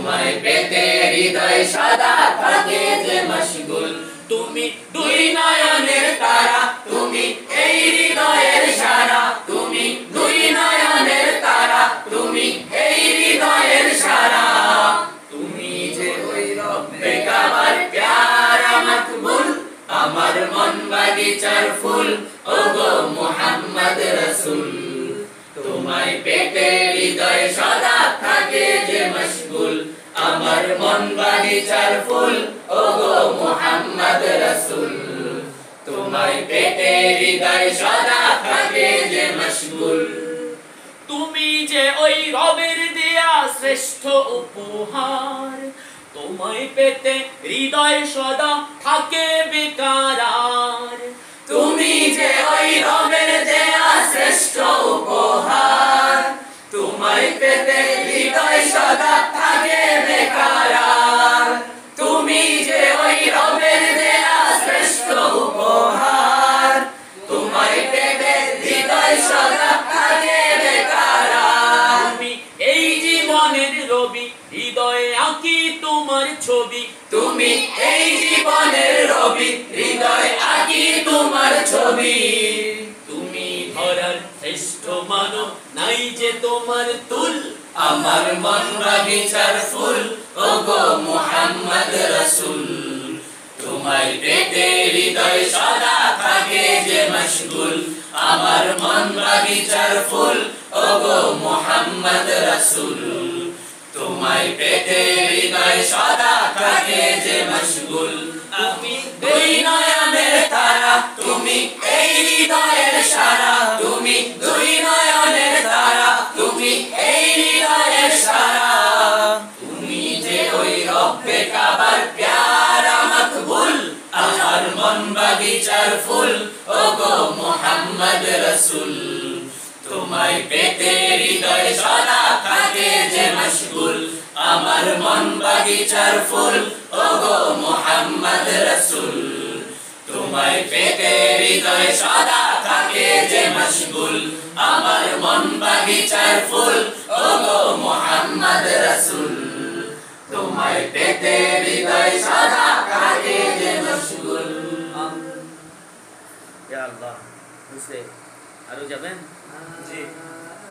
তোমায় পেতে হৃদয় সদা থাকে যে মশগুল। তুমি দুই নয়নের তারা, তুমি এই হৃদয়ের সারা, তুমি দুই নয়নের তারা, তুমি এই হৃদয়ের সারা। তুমি যে ওই রব্বে কাবার প্যারা মাকবুল, আমার মন বাগিচার ফুল, ওগো মুহাম্মদ রাসূল। তোমায় পেতে হৃদয় সদা থাকে যে মশগুল, আমার মন বাগিচার ফুল, ওগো মুহাম্মদ রাসূল। তোমায় পেতে হৃদয় সদা থাকে যে মশগুল। তুমি যে ওই রবের দেয়া শ্রেষ্ঠ উপহার, তোমায় পেতে হৃদয় সদা থাকে বেকারার। তুমি যে ওই রবের দেয়া শ্রেষ্ঠ উপহার, তোমায় পেতে হৃদয় সদা থাকে বেকারার। তুমি যে ওই রবের দেয়া শ্রেষ্ঠ উপহার, তোমায় পেতে হৃদয় সদা থাকে বেকারার। তুমি এই জীবনের রবি, হৃদয়ে আঁকি তোমার ছবি। তুমি এই জীবনের রবি, হৃদয়ে আঁকি তোমার ছবি। তুমি ধরার শ্রেষ্ঠ মানব, নাই যে তোমার তুল, আমার মন বাগিচার ফুল, ওগো মুহাম্মদ রাসূল। তোমায় পেতে হৃদয় সদা থাকে যে মশগুল, আমার মন বাগিচার ফুল, ওগো মুহাম্মদ রাসূল। তোমায় পেতে হৃদয় সদা থাকে যে মশগুল। তুমি দুই নয়নের তারা, তুমি এই হৃদয়ের সারা, তুমি দুই নয়নের তারা, তুমি এই হৃদয়ের সারা। তুমি যে ওই রব্বে কাবার প্যারা মাকবুল, আমার মন বাগিচার ফুল, ওগো মুহাম্মদ রাসূল। তোমায় পেতে হৃদয় সদা থাকে যে মশগুল, আমার মন বাগিচার ফুল, ওগো মুহাম্মদ রাসূল। তোমায় পেতে হৃদয় সদা থাকে যে মশগুল, আমার মন বাগিচার ফুল, ওগো মুহাম্মদ রাসূল। তোমায় পেতে হৃদয় সদা থাকে যে মশগুল। ইয়া আল্লাহ, বুঝলে আরো যাবেন? জি।